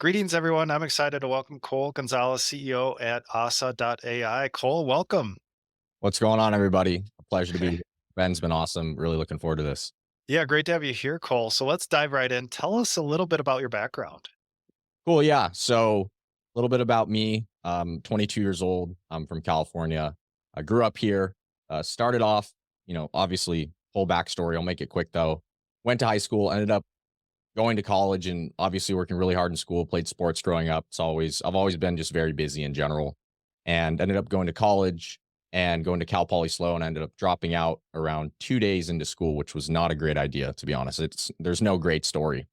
Greetings, everyone. I'm excited to welcome Cole Gonzales, CEO at Ossa.ai. Cole, welcome. What's going on, everybody? A pleasure to be here. Ben's been awesome. Really looking forward to this. Yeah, great to have you here, Cole. So let's dive right in. Tell us a little bit about your background. Cool. Yeah. So, a little bit about me. I'm 22 years old. I'm from California. I grew up here. Started off, obviously, whole backstory. I'll make it quick though. Went to high school, ended up going to college, and obviously working really hard in school. Played sports growing up. I've always been just very busy in general, and ended up going to college and going to Cal Poly Sloan. Ended up dropping out around 2 days into school, which was not a great idea, to be honest. There's no great story,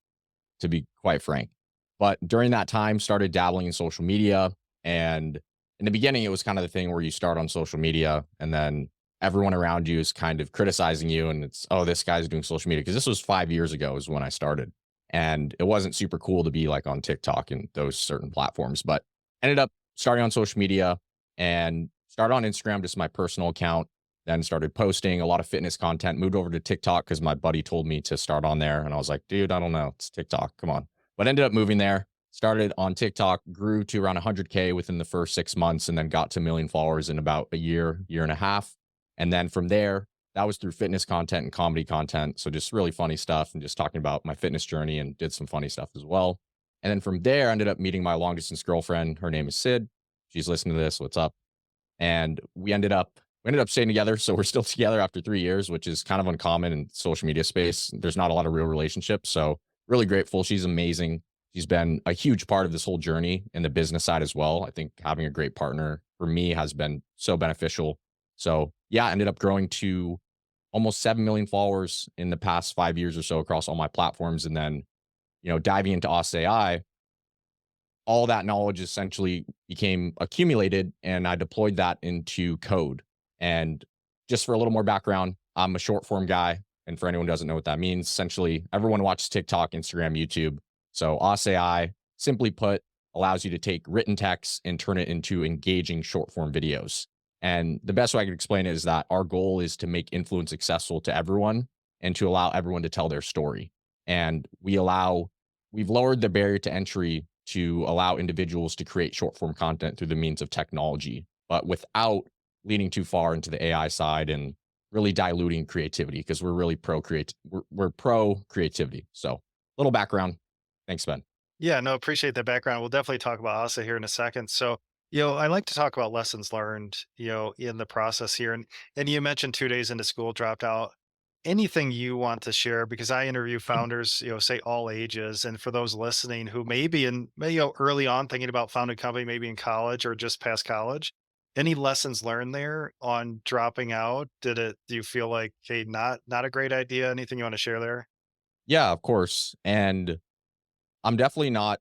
to be quite frank. But during that time, started dabbling in social media. And in the beginning, it was kind of the thing where you start on social media and then everyone around you is kind of criticizing you. And it's, oh, this guy's doing social media. Cause this was 5 years ago is when I started. And it wasn't super cool to be like on TikTok and those certain platforms, but ended up starting on social media and started on Instagram, just my personal account. Then started posting a lot of fitness content, moved over to TikTok because my buddy told me to start on there. And I was like, dude, I don't know. It's TikTok. Come on. But ended up moving there, started on TikTok, grew to around 100K within the first 6 months, and then got to a million followers in about a year, year and a half. And then from there, that was through fitness content and comedy content. So just really funny stuff and just talking about my fitness journey, and did some funny stuff as well. And then from there, I ended up meeting my long distance girlfriend. Her name is Sid. She's listening to this. What's up? And we ended up staying together. So we're still together after 3 years, which is kind of uncommon in social media space. There's not a lot of real relationships. So really grateful. She's amazing. She's been a huge part of this whole journey in the business side as well. I think having a great partner for me has been so beneficial. So yeah, I ended up growing to almost 7 million followers in the past 5 years or so across all my platforms. And then, diving into Ossa.ai, all that knowledge essentially became accumulated, and I deployed that into code. And just for a little more background, I'm a short form guy. And for anyone who doesn't know what that means, essentially everyone watches TikTok, Instagram, YouTube. So Ossa.ai, simply put, allows you to take written text and turn it into engaging short form videos. And the best way I could explain it is that our goal is to make influence accessible to everyone and to allow everyone to tell their story. And we've lowered the barrier to entry to allow individuals to create short form content through the means of technology, but without leaning too far into the AI side and really diluting creativity, because we're really we're pro creativity. So little background. Thanks, Ben. Yeah, no, appreciate that background. We'll definitely talk about Ossa here in a second. So, I like to talk about lessons learned, in the process here. And you mentioned 2 days into school, dropped out. Anything you want to share? Because I interview founders, say all ages. And for those listening who may be early on thinking about founding a company, maybe in college or just past college, any lessons learned there on dropping out? Do you feel like, hey, not a great idea? Anything you want to share there? Yeah, of course. And I'm definitely not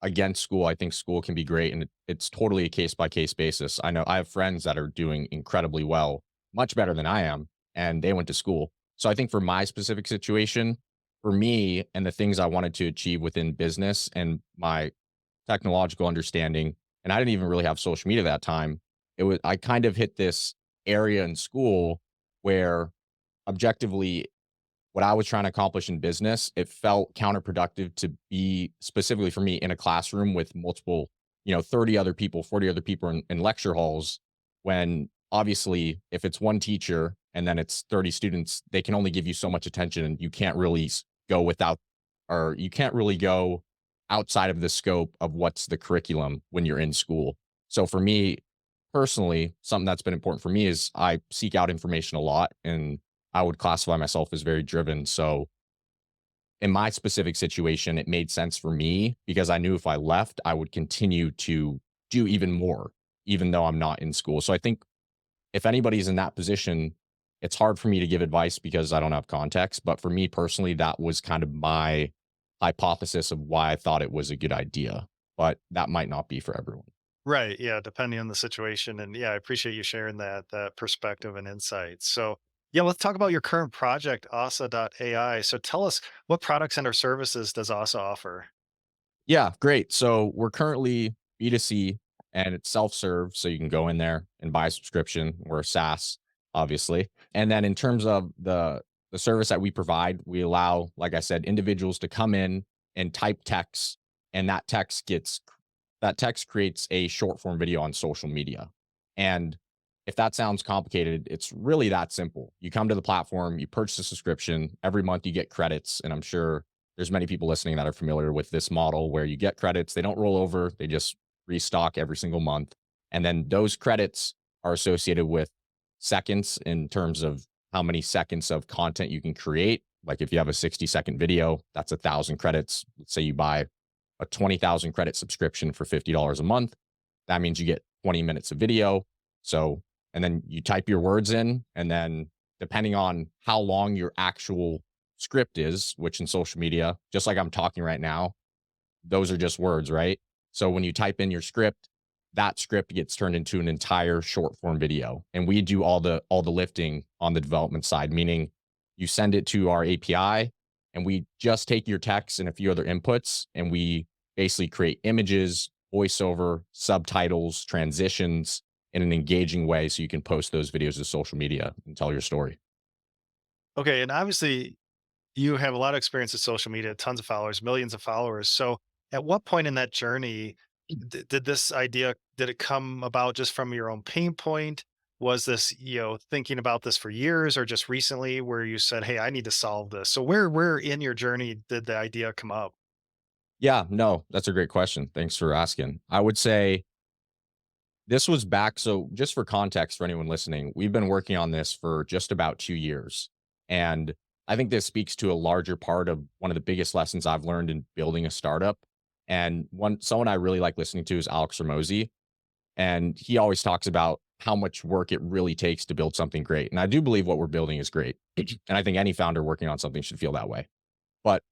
against school. I think school can be great, and it's totally a case by case basis. I know I have friends that are doing incredibly well, much better than I am, and they went to school. So I think for my specific situation, for me and the things I wanted to achieve within business and my technological understanding, and I didn't even really have social media at that time. I kind of hit this area in school where objectively what I was trying to accomplish in business, it felt counterproductive to be specifically for me in a classroom with multiple, 30 other people, 40 other people in lecture halls. When obviously, if it's one teacher and then it's 30 students, they can only give you so much attention, and you can't really go without, or you can't really go outside of the scope of what's the curriculum when you're in school. So for me personally, something that's been important for me is I seek out information a lot, and I would classify myself as very driven. So in my specific situation, it made sense for me because I knew if I left, I would continue to do even more, even though I'm not in school. So I think if anybody's in that position, it's hard for me to give advice because I don't have context. But for me personally, that was kind of my hypothesis of why I thought it was a good idea. But that might not be for everyone. Right. Yeah. Depending on the situation. And yeah, I appreciate you sharing that perspective and insight. So yeah, let's talk about your current project, Asa.ai. So tell us, what products and or services does Asa offer? Yeah, great. So we're currently B2C, and it's self-serve. So you can go in there and buy a subscription. We're a SaaS, obviously. And then in terms of the service that we provide, we allow, like I said, individuals to come in and type text and that text creates a short form video on social media. And if that sounds complicated, it's really that simple. You come to the platform, you purchase a subscription, every month you get credits, and I'm sure there's many people listening that are familiar with this model where you get credits, they don't roll over, they just restock every single month. And then those credits are associated with seconds in terms of how many seconds of content you can create. Like if you have a 60-second video, that's 1,000 credits. Let's say you buy a 20,000 credit subscription for $50 a month. That means you get 20 minutes of video. So, and then you type your words in, and then depending on how long your actual script is, which in social media, just like I'm talking right now, those are just words, right? So when you type in your script, that script gets turned into an entire short form video. And we do all the lifting on the development side, meaning you send it to our API and we just take your text and a few other inputs and we basically create images, voiceover, subtitles, transitions in an engaging way so you can post those videos to social media and tell your story. Okay, and obviously you have a lot of experience with social media, tons of followers, millions of followers. So, at what point in that journey did this idea did it come about just from your own pain point? Was this, thinking about this for years or just recently where you said, "Hey, I need to solve this." So where in your journey did the idea come up? Yeah, no, that's a great question. Thanks for asking. I would say this was back. So, just for context for anyone listening, we've been working on this for just about 2 years. And I think this speaks to a larger part of one of the biggest lessons I've learned in building a startup. And someone I really like listening to is Alex Ramosi. And he always talks about how much work it really takes to build something great. And I do believe what we're building is great. And I think any founder working on something should feel that way. But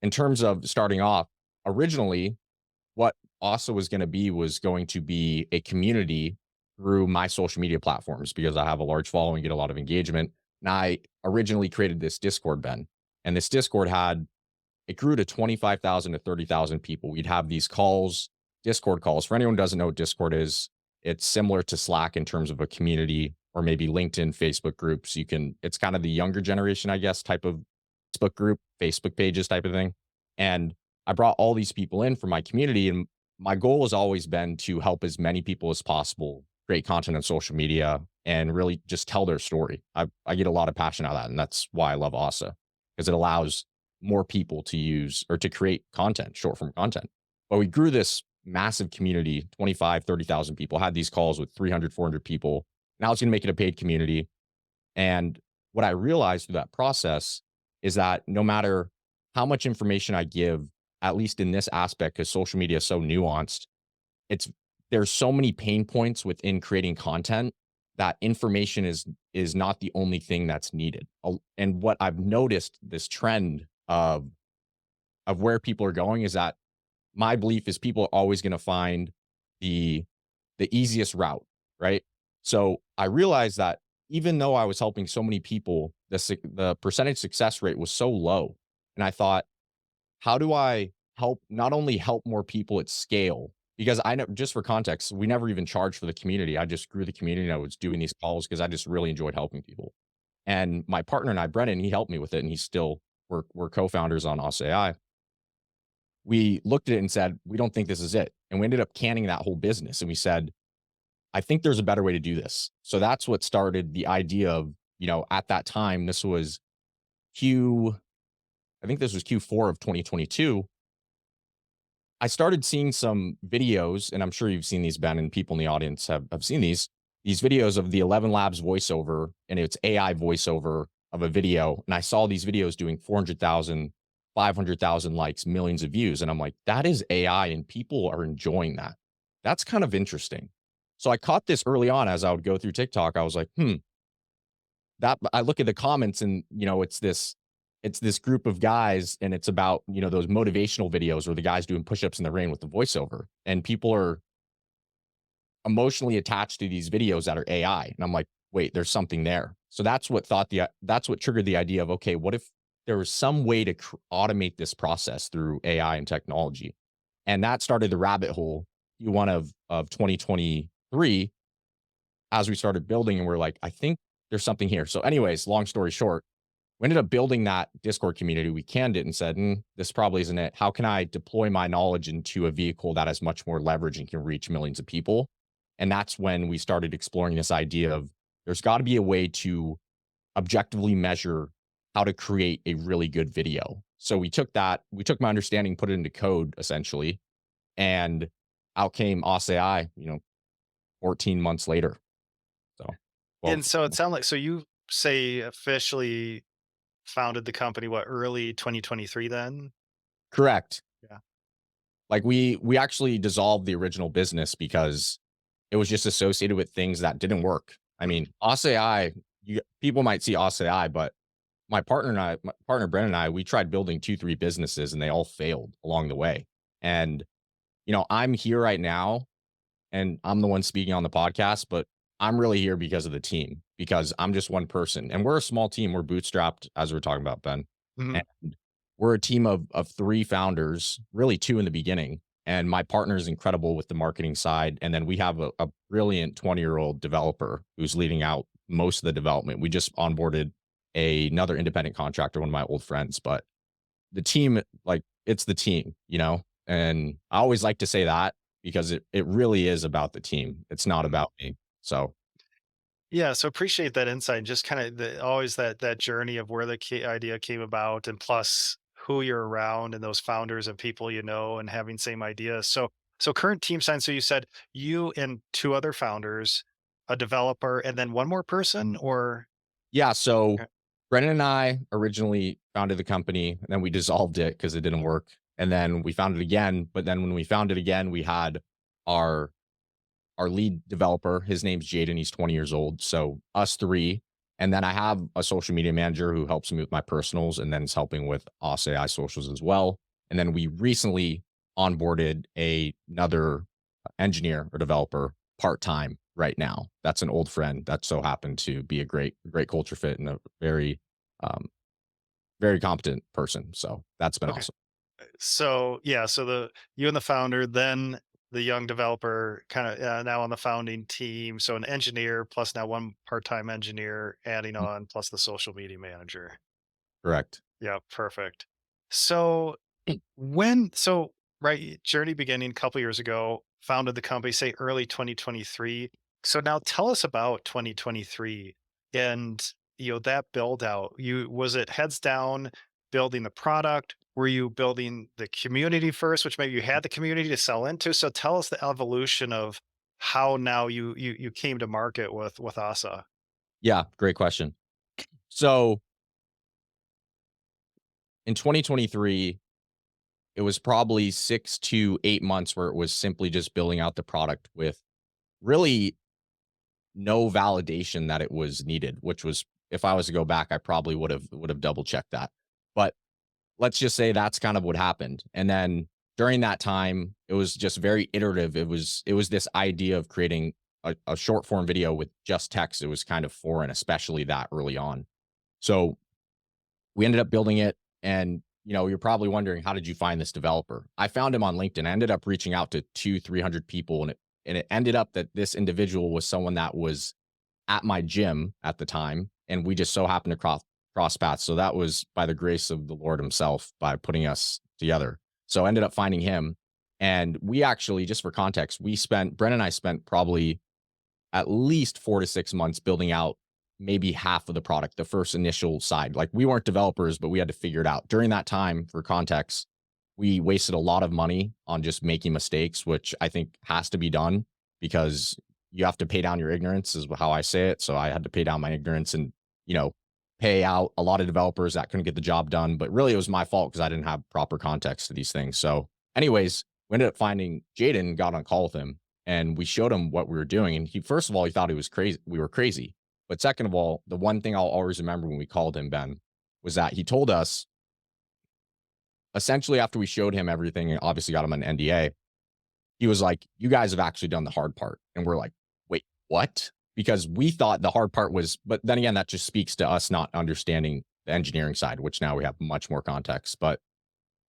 in terms of starting off, originally, what Ossa was going to be a community through my social media platforms because I have a large following, get a lot of engagement. And I originally created this Discord, Ben. And this Discord it grew to 25,000 to 30,000 people. We'd have these calls, Discord calls. For anyone who doesn't know what Discord is, it's similar to Slack in terms of a community or maybe LinkedIn, Facebook groups. It's kind of the younger generation, I guess, type of Facebook group, Facebook pages type of thing. And I brought all these people in from my community. And my goal has always been to help as many people as possible create content on social media and really just tell their story. I get a lot of passion out of that. And that's why I love Ossa, because it allows more people to use or to create content, short form content. But we grew this massive community, 25, 30,000 people, had these calls with 300, 400 people. Now it's going to make it a paid community. And what I realized through that process is that no matter how much information I give, at least in this aspect, because social media is so nuanced, it's there's so many pain points within creating content that information is not the only thing that's needed. And what I've noticed this trend of where people are going is that my belief is people are always going to find the the easiest route, right? So I realized that even though I was helping so many people, the percentage success rate was so low, and I thought, how do I not only help more people at scale? Because I know, just for context, we never even charged for the community. I just grew the community. And I was doing these calls because I just really enjoyed helping people. And my partner and I, Brennan, he helped me with it, and we're co-founders on Ossa.ai. We looked at it and said, we don't think this is it. And we ended up canning that whole business. And we said, I think there's a better way to do this. So that's what started the idea of, at that time, I think this was Q4 of 2022. I started seeing some videos, and I'm sure you've seen these, Ben, and people in the audience have seen these videos of the 11 Labs voiceover, and it's AI voiceover of a video. And I saw these videos doing 400,000, 500,000 likes, millions of views. And I'm like, that is AI, and people are enjoying that. That's kind of interesting. So I caught this early on as I would go through TikTok. I was like, that I look at the comments and, it's this group of guys, and it's about, those motivational videos where the guys doing push-ups in the rain with the voiceover, and people are emotionally attached to these videos that are AI. And I'm like, wait, there's something there. So that's what triggered the idea of, okay, what if there was some way to automate this process through AI and technology? And that started the rabbit hole Q1 of 2023 as we started building, and we're like, I think there's something here. So anyways, long story short, We ended up building that Discord community. We canned it and said, this probably isn't it. How can I deploy my knowledge into a vehicle that has much more leverage and can reach millions of people? And that's when we started exploring this idea of there's got to be a way to objectively measure how to create a really good video. So we took my understanding, put it into code essentially, and out came Ossa.ai, 14 months later. So, well, And so it sounds like, so you say officially founded the company, what, early 2023 then? correct. Yeah. Like we actually dissolved the original business because it was just associated with things that didn't work. I mean, Ossa.ai, people might see Ossa.ai, but my partner Brennan and I, we tried building 2, 3 businesses and they all failed along the way. And, I'm here right now and I'm the one speaking on the podcast, but I'm really here because of the team, because I'm just one person and we're a small team. We're bootstrapped, as we're talking about, Ben. Mhm. And we're a team of 3 founders, really 2 in the beginning. And my partner is incredible with the marketing side. And then we have a brilliant 20-year-old developer who's leading out most of the development. We just onboarded another independent contractor, one of my old friends, but the team, like it's the team, and I always like to say that because it really is about the team. It's not Mhm. about me. So Yeah, so appreciate that insight and just kind of always that journey of where the idea came about, and plus who you're around and those founders and people and having same ideas. So current team size. So you said you and two other founders, a developer, and then one more person, or yeah, so okay. Brennan and I originally founded the company, and then we dissolved it because it didn't work. And then we found it again. But then when we found it again, we had our our lead developer. His name's Jaden. He's 20 years old. So us 3. And then I have a social media manager who helps me with my personals and then is helping with Ossa.ai socials as well. And then we recently onboarded another engineer or developer part-time right now. That's an old friend that so happened to be a great culture fit and a um, very competent person. So that's been Okay. awesome. So yeah, so the you and the founder, then the young developer, kind of now on the founding team. So an engineer plus now one part-time engineer adding Mm, on, plus the social media manager. correct. Yeah, perfect. So so right, journey beginning a couple years ago, founded the company, say early 2023. So now tell us about 2023 and that build out. Was it heads down building the product? Were you building the community first, which maybe you had the community to sell into? So tell us the evolution of how now you came to market with Asa. Yeah, great question. So in 2023, it was probably 6 to 8 months where it was simply just building out the product with really no validation that it was needed, which was, if I was to go back, I probably would have double checked that. But let's just say that's kind of what happened. And then during that time, it was just very iterative. It was this idea of creating a short form video with just text. It was kind of foreign, especially that early on. So we ended up building it. And, you're probably wondering, how did you find this developer? I found him on LinkedIn. I ended up reaching out to 300 people, and it ended up that this individual was someone that was at my gym at the time. And we just so happened to cross paths. So that was by the grace of the Lord himself by putting us together. So I ended up finding him. And we actually, just for context, Brennan and I spent probably at least 4 to 6 months building out maybe half of the product, the first initial side. Like, we weren't developers, but we had to figure it out. During that time, for context, we wasted a lot of money on just making mistakes, which I think has to be done because you have to pay down your ignorance, is how I say it. So I had to pay down my ignorance and, you know, pay out a lot of developers that couldn't get the job done. But really, it was my fault because I didn't have proper context to these things. So, anyways, we ended up finding Jaden, got on a call with him, and we showed him what we were doing. And first of all, he thought he was crazy. We were crazy. But second of all, the one thing I'll always remember when we called him, Ben, was that he told us, essentially, after we showed him everything and obviously got him an NDA, he was like, "You guys have actually done the hard part." And we're like, "Wait, what?" Because we thought the hard part was, but then again, that just speaks to us not understanding the engineering side, which now we have much more context. But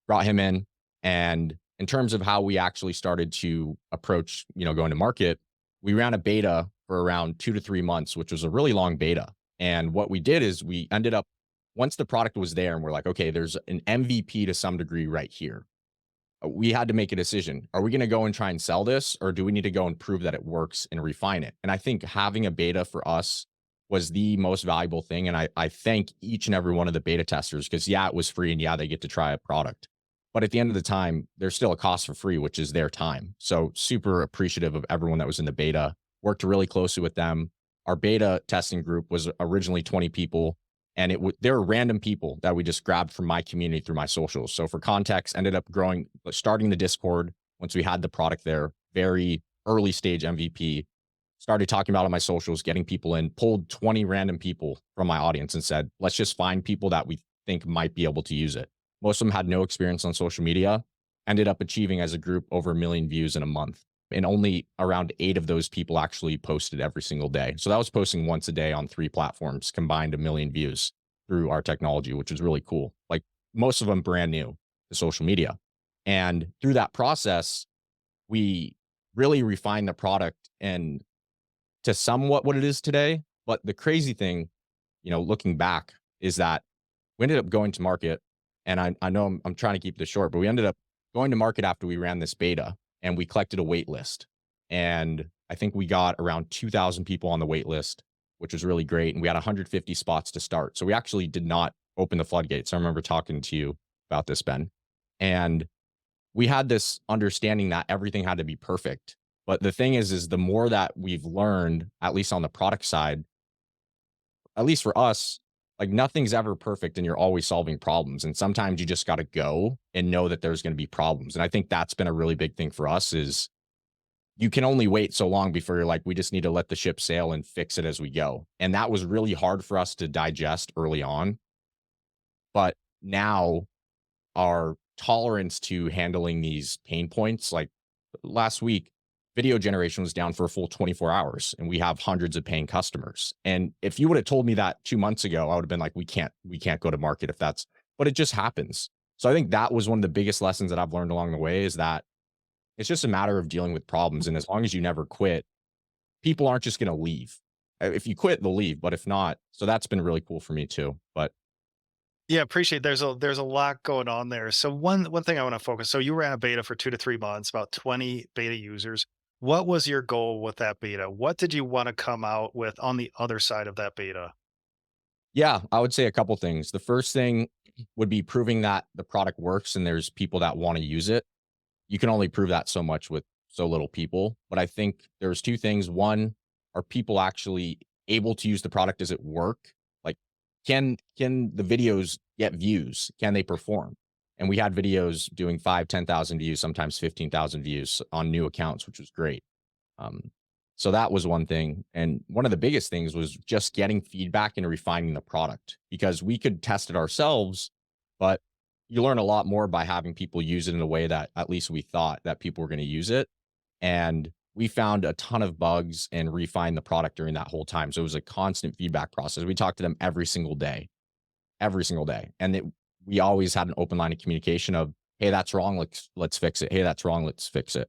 brought him in. And in terms of how we actually started to approach, going to market, we ran a beta for around 2 to 3 months, which was a really long beta. And what we did is we ended up once the product was there and we're like, okay, there's an MVP to some degree right here, we had to make a decision. Are we going to go and try and sell this, or do we need to go and prove that it works and refine it? And I think having a beta for us was the most valuable thing. And I thank each and every one of the beta testers because, yeah, it was free and yeah, they get to try a product. But at the end of the time, there's still a cost for free, which is their time. So super appreciative of everyone that was in the beta, worked really closely with them. Our beta testing group was originally 20 people, and there were random people that we just grabbed from my community through my socials. So for context, ended up growing, starting the Discord once we had the product there, very early stage MVP. Started talking about it on my socials, getting people in, pulled 20 random people from my audience and said, let's just find people that we think might be able to use it. Most of them had no experience on social media, ended up achieving as a group over 1 million views in a month. And only around 8 of those people actually posted every single day. So that was posting once a day on 3 platforms, combined 1 million views through our technology, which was really cool. Like most of them brand new to social media. And through that process, we really refined the product and to somewhat what it is today. But the crazy thing, looking back, is that we ended up going to market. And I know I'm trying to keep this short, but we ended up going to market after we ran this beta and we collected a wait list. And I think we got around 2,000 people on the wait list, which was really great. And we had 150 spots to start. So we actually did not open the floodgates. I remember talking to you about this, Ben. And we had this understanding that everything had to be perfect. But the thing is the more that we've learned, at least on the product side, at least for us, like nothing's ever perfect and you're always solving problems. And sometimes you just got to go and know that there's going to be problems. And I think that's been a really big thing for us is you can only wait so long before you're like, we just need to let the ship sail and fix it as we go. And that was really hard for us to digest early on. But now our tolerance to handling these pain points, like last week, video generation was down for a full 24 hours and we have hundreds of paying customers. And if you would have told me that 2 months ago, I would have been like, we can't go to market if that's, but it just happens. So I think that was one of the biggest lessons that I've learned along the way is that it's just a matter of dealing with problems. And as long as you never quit, people aren't just going to leave. If you quit, they'll leave, but if not, so that's been really cool for me too. But Yeah, appreciate there's a lot going on there. So one thing I want to focus. So you ran a beta for 2 to 3 months, about 20 beta users. What was your goal with that beta? What did you want to come out with on the other side of that beta? yeah, I would say a couple things. The first thing would be proving that the product works and there's people that want to use it. You can only prove that so much with so little people. But I think there's 2 things. One, are people actually able to use the product? Does it work? Like, can the videos get views? Can they perform? And we had videos doing 5, 10,000 views, sometimes 15,000 views on new accounts, which was great. Um, so that was one thing. And one of the biggest things was just getting feedback and refining the product because we could test it ourselves, but you learn a lot more by having people use it in a way that at least we thought that people were going to use it. And we found a ton of bugs and refined the product during that whole time. So it was a constant feedback process. We talked to them every single day, every single day. And we always had an open line of communication of, hey, that's wrong. Let's fix it. Hey, that's wrong. Let's fix it.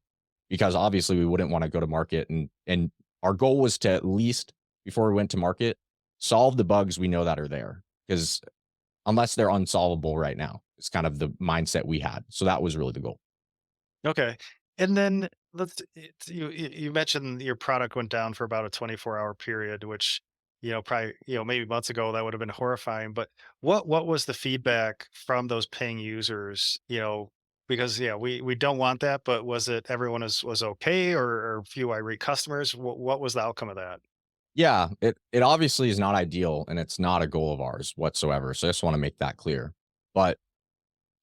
Because obviously we wouldn't want to go to market. And our goal was to at least before we went to market, solve the bugs we know that are there. Because unless they're unsolvable right now, it's kind of the mindset we had. So that was really the goal. Okay. And then you mentioned your product went down for about a 24-hour period, which, probably, maybe months ago that would have been horrifying. But what was the feedback from those paying users? Because yeah, we don't want that, but was it everyone was okay or few irate customers? What was the outcome of that? Yeah, it obviously is not ideal and it's not a goal of ours whatsoever. So I just want to make that clear. But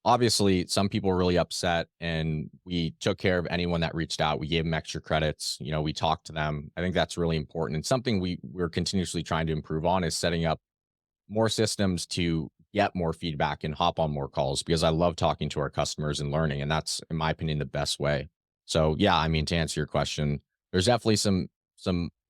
obviously, some people were really upset and we took care of anyone that reached out. We gave them extra credits. We talked to them. I think that's really important. And something we're continuously trying to improve on is setting up more systems to get more feedback and hop on more calls because I love talking to our customers and learning. And that's, in my opinion, the best way. So yeah, I mean, to answer your question, there's definitely some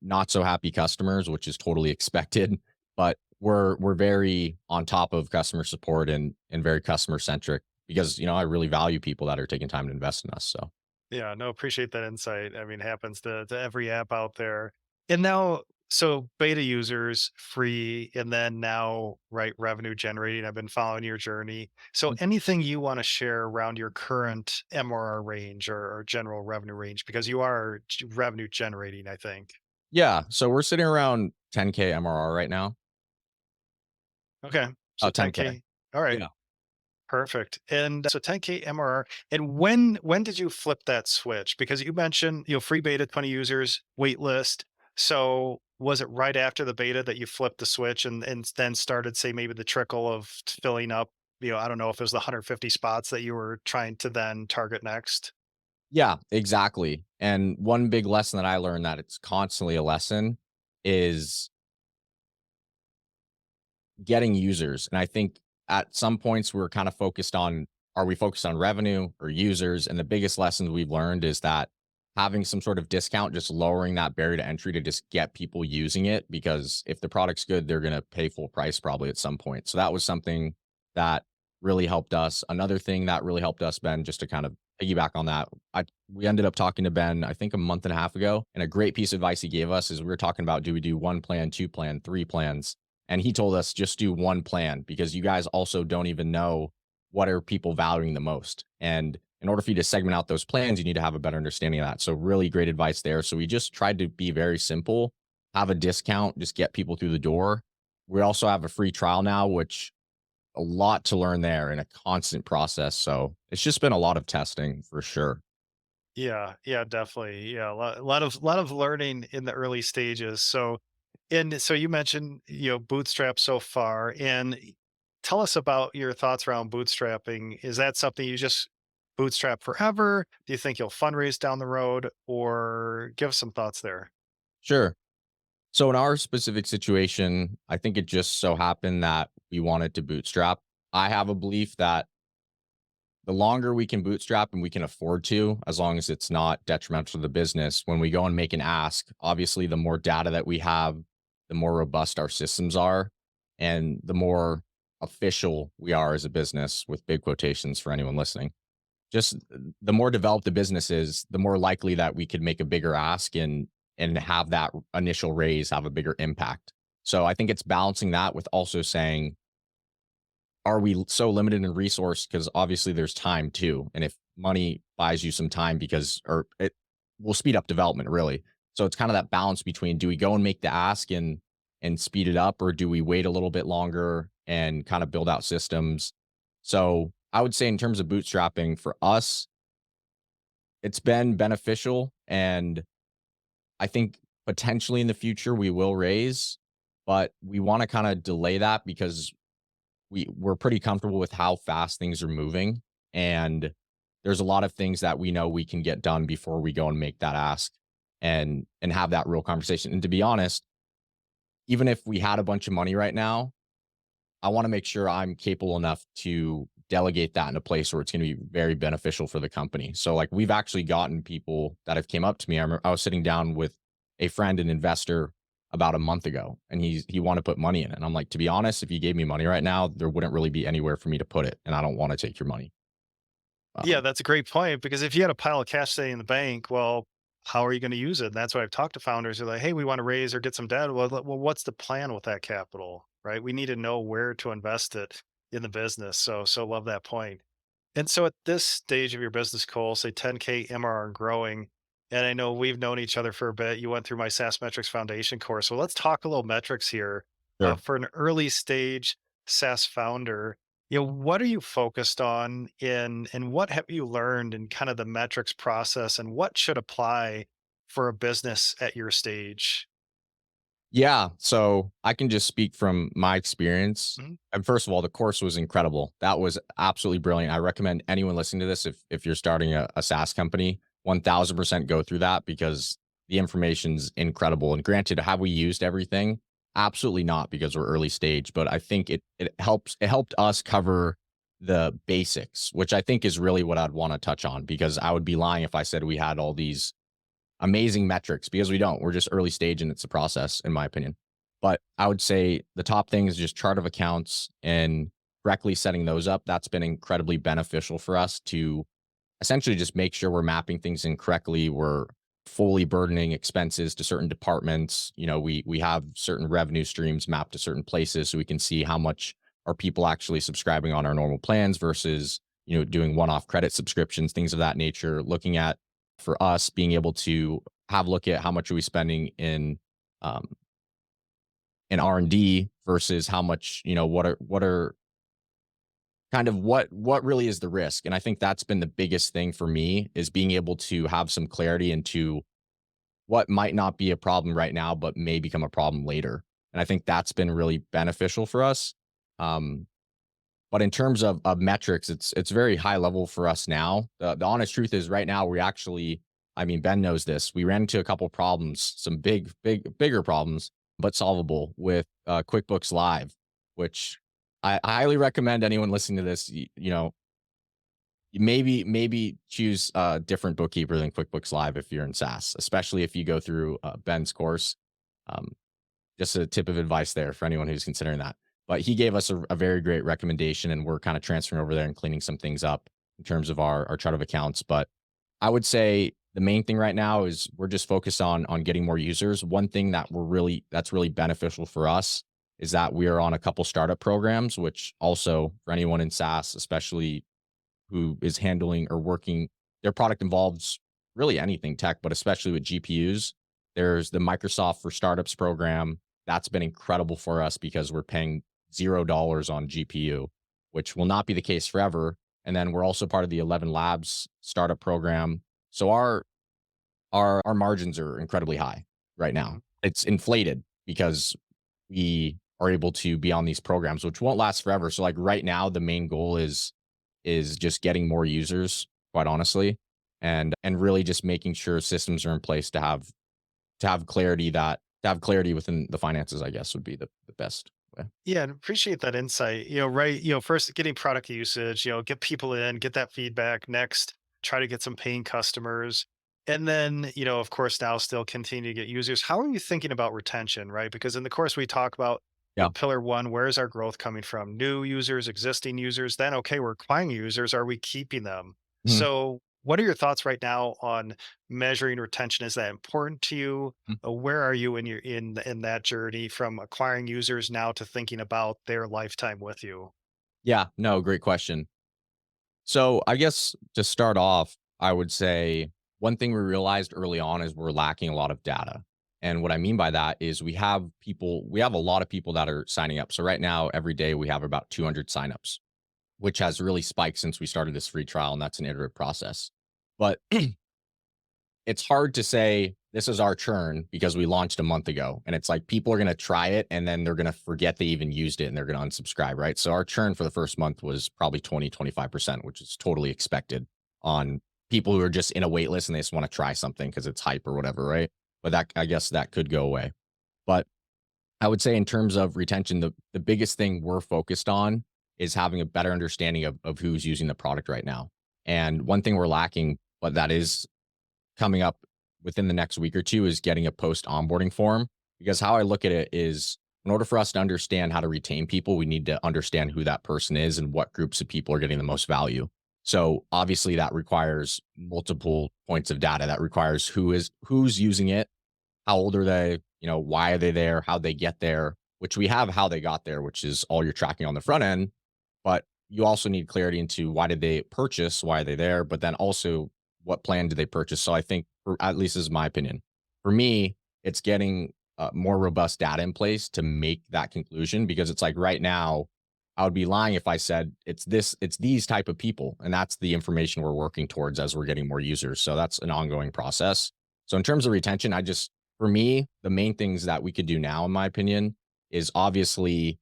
not so happy customers, which is totally expected, but we're very on top of customer support and very customer centric because I really value people that are taking time to invest in us. So Yeah, no, appreciate that insight. I mean, happens to every app out there. And now, So beta users, free, and then now, right, revenue generating. I've been following your journey. So anything you want to share around your current MRR range or general revenue range, because you are revenue generating, I think. Yeah, so we're sitting around 10K MRR right now. Okay. So Oh, 10K. 10K. All right. Yeah. Perfect. And so 10K MRR. And when did you flip that switch? Because you mentioned, free beta, 20 users, wait list. So was it right after the beta that you flipped the switch and then started, say, maybe the trickle of filling up, I don't know if it was the 150 spots that you were trying to then target next? Yeah, exactly. And one big lesson that I learned, that it's constantly a lesson, is getting users. And I think at some points we're kind of focused on, are we focused on revenue or users? And the biggest lessons we've learned is that having some sort of discount, just lowering that barrier to entry to just get people using it, because if the product's good, they're going to pay full price probably at some point. So that was something that really helped us. Another thing that really helped us, Ben, just to kind of piggyback on that, we ended up talking to Ben, I think a month and a half ago, and a great piece of advice he gave us is, we were talking about, do we do one plan, two plan, three plans? And he told us, just do one plan, because you guys also don't even know what are people valuing the most. And in order for you to segment out those plans, you need to have a better understanding of that. So really great advice there. So we just tried to be very simple, have a discount, just get people through the door. We also have a free trial now, which a lot to learn there, and a constant process. So it's just been a lot of testing for sure. Yeah, yeah, definitely. Yeah, a lot of learning in the early stages. So you mentioned, bootstrap so far, and tell us about your thoughts around bootstrapping. Is that something you just bootstrap forever? Do you think you'll fundraise down the road, or give us some thoughts there? Sure. So in our specific situation, I think it just so happened that we wanted to bootstrap. I have a belief that the longer we can bootstrap, and we can afford to, as long as it's not detrimental to the business, when we go and make an ask, obviously the more data that we have, the more robust our systems are, and the more official we are as a business, with big quotations for anyone listening. Just the more developed the business is, the more likely that we could make a bigger ask, and have that initial raise have a bigger impact. So I think it's balancing that with also saying, are we so limited in resource? Because obviously there's time too. And if money buys you some time, because, or it will speed up development really. So it's kind of that balance between, do we go and make the ask and speed it up, or do we wait a little bit longer and kind of build out systems? So I would say, in terms of bootstrapping for us, it's been beneficial. And I think potentially in the future we will raise, but we want to kind of delay that, because we're pretty comfortable with how fast things are moving, and there's a lot of things that we know we can get done before we go and make that ask, and have that real conversation. And to be honest, even if we had a bunch of money right now, I want to make sure I'm capable enough to delegate that in a place where it's going to be very beneficial for the company. So like, we've actually gotten people that have came up to me. I was sitting down with a friend, an investor, about a month ago, and he wanted to put money in it. And I'm like, to be honest, if you gave me money right now, there wouldn't really be anywhere for me to put it, and I don't want to take your money. Yeah, Um, that's a great point, because if you had a pile of cash sitting in the bank, well, how are you going to use it? And that's why I've talked to founders who are like, hey, we want to raise or get some debt. Well, what's the plan with that capital, right? We need to know where to invest it in the business. So love that point. And so at this stage of your business, Cole, say 10K MRR and growing, and I know we've known each other for a bit. You went through my SaaS Metrics Foundation course. So let's talk a little metrics here. sure. For an early stage SaaS founder, what are you focused on in, and what have you learned in kind of the metrics process, and what should apply for a business at your stage? Yeah, so I can just speak from my experience. Mhm. And first of all, the course was incredible. That was absolutely brilliant. I recommend anyone listening to this, if you're starting a SaaS company, 1000% go through that, because the information's incredible. And granted, have we used everything? Absolutely not, because we're early stage, but I think it helped us cover the basics, which I think is really what I'd want to touch on, because I would be lying if I said we had all these amazing metrics, because we don't. We're just early stage, and it's a process, in my opinion. But I would say the top thing is just chart of accounts, and correctly setting those up. That's been incredibly beneficial for us to essentially just make sure we're mapping things in correctly. We're fully burdening expenses to certain departments. We have certain revenue streams mapped to certain places, so we can see how much are people actually subscribing on our normal plans versus doing one-off credit subscriptions, things of that nature. Looking at, for us, being able to have a look at how much are we spending um, in R&D versus how much, what are kind of what really is the risk. And I think that's been the biggest thing for me, is being able to have some clarity into what might not be a problem right now, but may become a problem later. And I think that's been really beneficial for us. Um, but in terms of metrics, it's very high level for us now. The honest truth is, right now, we actually, I mean, Ben knows this. We ran into a couple problems, some bigger problems, but solvable with QuickBooks Live, which I highly recommend anyone listening to this. Maybe choose a different bookkeeper than QuickBooks Live if you're in SaaS, especially if you go through Ben's course. Um, just a tip of advice there for anyone who's considering that. But he gave us a very great recommendation, and we're kind of transferring over there and cleaning some things up in terms of our chart of accounts. But I would say the main thing right now is we're just focused on getting more users. One thing that's really beneficial for us is that we are on a couple startup programs, which also, for anyone in SaaS, especially who is handling or working, their product involves really anything tech, but especially with GPUs. There's the Microsoft for Startups program. That's been incredible for us because we're paying $0 on GPU, which will not be the case forever. And then we're also part of the 11 Labs startup program. So our margins are incredibly high right now. It's inflated because we are able to be on these programs, which won't last forever. So like right now, the main goal is just getting more users, quite honestly, and really just making sure systems are in place to have clarity within the finances, I guess, would be the best way. Yeah, and appreciate that insight. Right. First getting product usage, get people in, get that feedback. Next, try to get some paying customers. And then, of course, now still continue to get users. How are you thinking about retention, right? Because in the course we talk about, Yeah. pillar one, where is our growth coming from? New users, existing users. Then, okay, we're acquiring users. Are we keeping them? Mhm. So, what are your thoughts right now on measuring retention? Is that important to you? Where are you in that journey from acquiring users now to thinking about their lifetime with you? Yeah, no, great question. So I guess to start off, I would say one thing we realized early on is we're lacking a lot of data. And what I mean by that is we have a lot of people that are signing up. So right now, every day we have about 200 signups, which has really spiked since we started this free trial. And that's an iterative process. But it's hard to say this is our churn because we launched a month ago. And it's like people are going to try it and then they're going to forget they even used it and they're going to unsubscribe, right? So our churn for the first month was probably 25%, which is totally expected on people who are just in a wait list and they just want to try something because it's hype or whatever, right? But that, I guess, that could go away. But I would say in terms of retention, the biggest thing we're focused on is having a better understanding of who's using the product right now. And one thing we're lacking, but that is coming up within the next week or two, is getting a post onboarding form. Because how I look at it is, in order for us to understand how to retain people, we need to understand who that person is and what groups of people are getting the most value. So obviously that requires multiple points of data. That requires who's using it, how old are they, why are they there, how they get there, which we have how they got there, which is all you're tracking on the front end. But you also need clarity into why did they purchase, why are they there, but then also what plan did they purchase. So I think, at least this is my opinion, for me, it's getting more robust data in place to make that conclusion, because it's like right now, I would be lying if I said it's these type of people. And that's the information we're working towards as we're getting more users. So that's an ongoing process. So in terms of retention, for me, the main things that we could do now, in my opinion, is obviously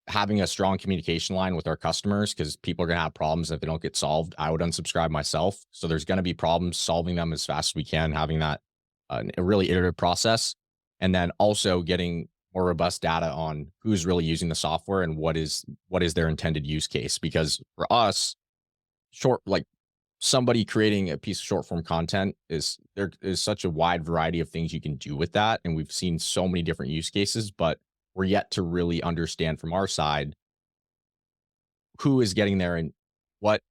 having a strong communication line with our customers, because people are going to have problems if they don't get solved. I would unsubscribe myself. So there's going to be problems, solving them as fast as we can, having that a really iterative process. And then also getting more robust data on who's really using the software and what is their intended use case. Because for us, like somebody creating a piece of short form content, there is such a wide variety of things you can do with that. And we've seen so many different use cases, but we're yet to really understand from our side who is getting there and what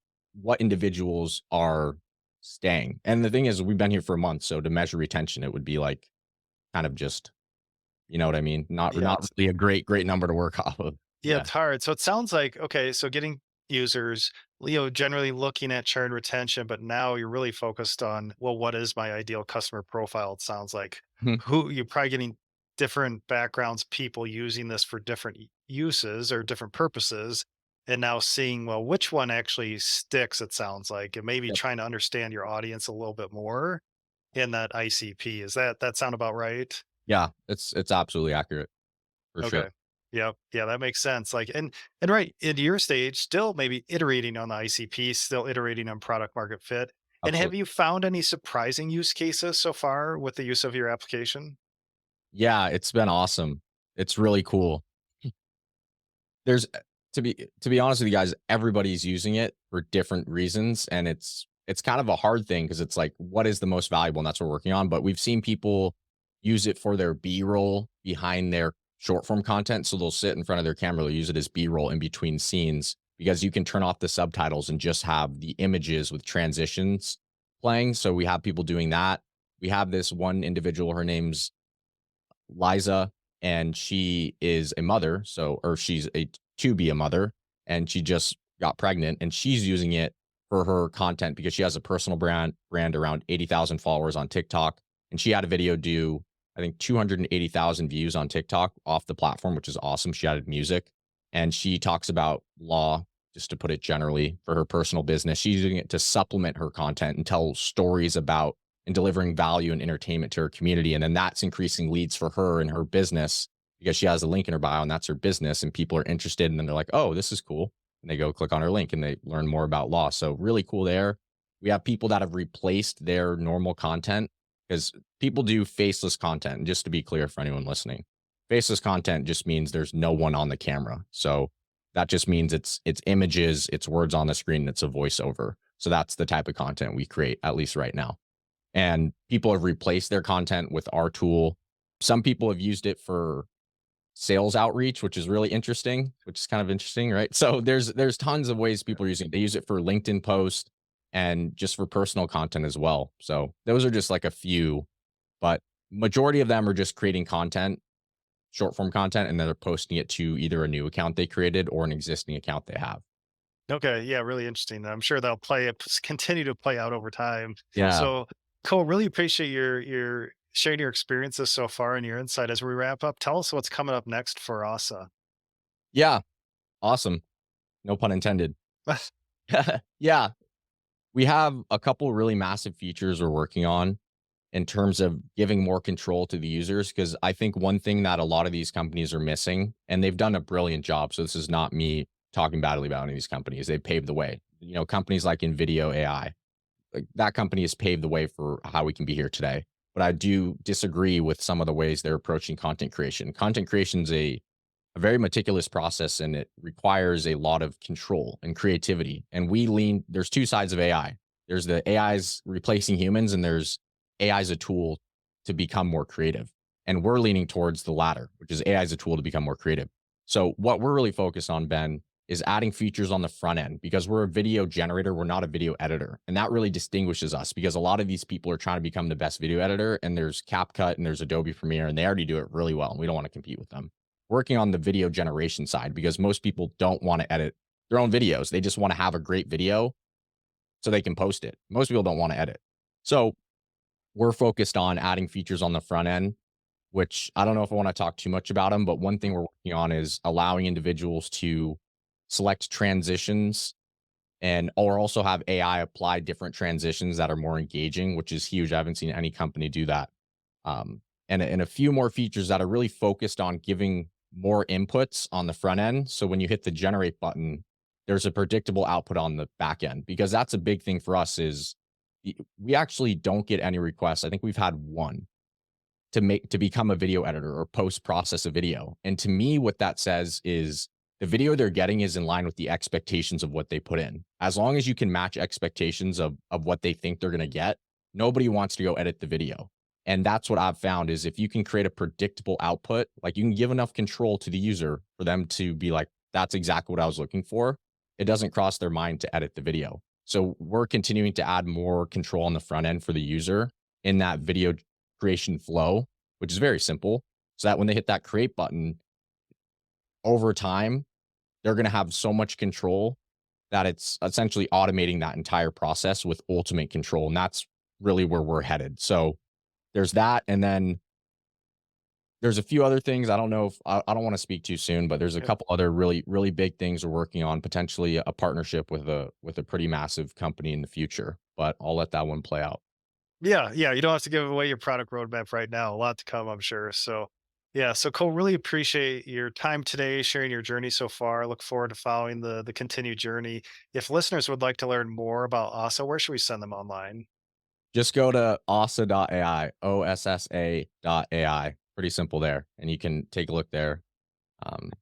what individuals are staying. And the thing is, we've been here for a month, so to measure retention, it would be like kind of just, you know what I mean? Yeah, Not really a great number to work off of. yeah, Yeah, it's hard. So it sounds like, okay, so getting users, generally looking at churn retention, but now you're really focused on, well, what is my ideal customer profile? It sounds like Mhm. who you're probably getting different backgrounds, people using this for different uses or different purposes. And now seeing, well, which one actually sticks, it sounds like, and maybe Yep. trying to understand your audience a little bit more in that ICP. Is that sound about right? Yeah, it's absolutely accurate for sure. Okay. Yep. Yeah, that makes sense. Like, and right in your stage, still maybe iterating on the ICP, still iterating on product market fit. And have Absolutely. you found any surprising use cases so far with the use of your application? Yeah, it's been awesome. It's really cool. There's to be honest with you guys, everybody's using it for different reasons, and it's kind of a hard thing because it's like, what is the most valuable? And that's what we're working on. But we've seen people use it for their B-roll behind their short form content. So they'll sit in front of their camera, they'll use it as B-roll in between scenes because you can turn off the subtitles and just have the images with transitions playing. So we have people doing that. We have this one individual, her name's Liza, and she is a mother, or she's a to be a mother, and she just got pregnant, and she's using it for her content because she has a personal brand around 80,000 followers on TikTok, and she had a video do I think 280,000 views on TikTok off the platform, which is awesome. She added music, and she talks about law, just to put it generally, for her personal business. She's using it to supplement her content and tell stories about and delivering value and entertainment to her community. And then that's increasing leads for her and her business because she has a link in her bio and that's her business. And people are interested. And then they're like, oh, this is cool. And they go click on her link and they learn more about law. So really cool there. We have people that have replaced their normal content because people do faceless content. And just to be clear for anyone listening, faceless content just means there's no one on the camera. So that just means it's images, it's words on the screen, it's a voiceover. So that's the type of content we create, at least right now, and people have replaced their content with our tool. Some people have used it for sales outreach, which is really interesting, which is kind of interesting, right? So there's tons of ways people are using it. They use it for LinkedIn posts and just for personal content as well. So those are just like a few, but majority of them are just creating content, short form content, and then they're posting it to either a new account they created or an existing account they have. Okay. Yeah, really interesting. I'm sure they'll continue to play out over time. Yeah. So cool. Really appreciate your sharing your experiences so far and your insight. As we wrap up, tell us what's coming up next for Asa. Yeah. Awesome. No pun intended. Yeah. We have a couple really massive features we're working on in terms of giving more control to the users. Because I think one thing that a lot of these companies are missing, and they've done a brilliant job. So this is not me talking badly about any of these companies. They've paved the way. You know, companies like NVIDIA AI, like that company has paved the way for how we can be here today. But I do disagree with some of the ways they're approaching content creation. Content creation is a very meticulous process and it requires a lot of control and creativity. And there's two sides of AI. There's the AI's replacing humans, and there's AI as a tool to become more creative. And we're leaning towards the latter, which is AI as a tool to become more creative. So what we're really focused on, Ben, is adding features on the front end because we're a video generator. We're not a video editor. And that really distinguishes us because a lot of these people are trying to become the best video editor, and there's CapCut and there's Adobe Premiere, and they already do it really well. And we don't want to compete with them. Working on the video generation side because most people don't want to edit their own videos. They just want to have a great video so they can post it. Most people don't want to edit. So we're focused on adding features on the front end, which I don't know if I want to talk too much about them, but one thing we're working on is allowing individuals to select transitions and or also have AI apply different transitions that are more engaging, which is huge. I haven't seen any company do that. And a few more features that are really focused on giving more inputs on the front end. So when you hit the generate button, there's a predictable output on the back end because that's a big thing for us is we actually don't get any requests. I think we've had one to become a video editor or post process a video. And to me, what that says is the video they're getting is in line with the expectations of what they put in. As long as you can match expectations of what they think they're going to get, nobody wants to go edit the video. And that's what I've found is if you can create a predictable output, like you can give enough control to the user for them to be like, that's exactly what I was looking for. It doesn't cross their mind to edit the video. So we're continuing to add more control on the front end for the user in that video creation flow, which is very simple. So that when they hit that create button, over time, they're going to have so much control that it's essentially automating that entire process with ultimate control. And that's really where we're headed. So there's that. And then there's a few other things. I don't know if I don't want to speak too soon, but there's a Yeah. couple other really big things we're working on, potentially a partnership with a pretty massive company in the future. But I'll let that one play out. Yeah, yeah, you don't have to give away your product roadmap right now. A lot to come, I'm sure. So, yeah, so Cole, really appreciate your time today, sharing your journey so far. Look forward to following the continued journey. If listeners would like to learn more about Asa, where should we send them online? Just go to Ossa.ai, OSSA.ai. Pretty simple there. And you can take a look there. And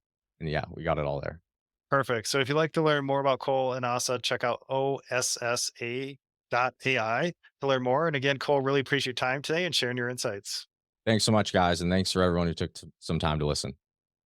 yeah, we got it all there. Perfect. So if you'd like to learn more about Cole and Asa, check out OSSA.ai to learn more. And again, Cole, really appreciate your time today and sharing your insights. Thanks so much, guys. And thanks for everyone who took some time to listen.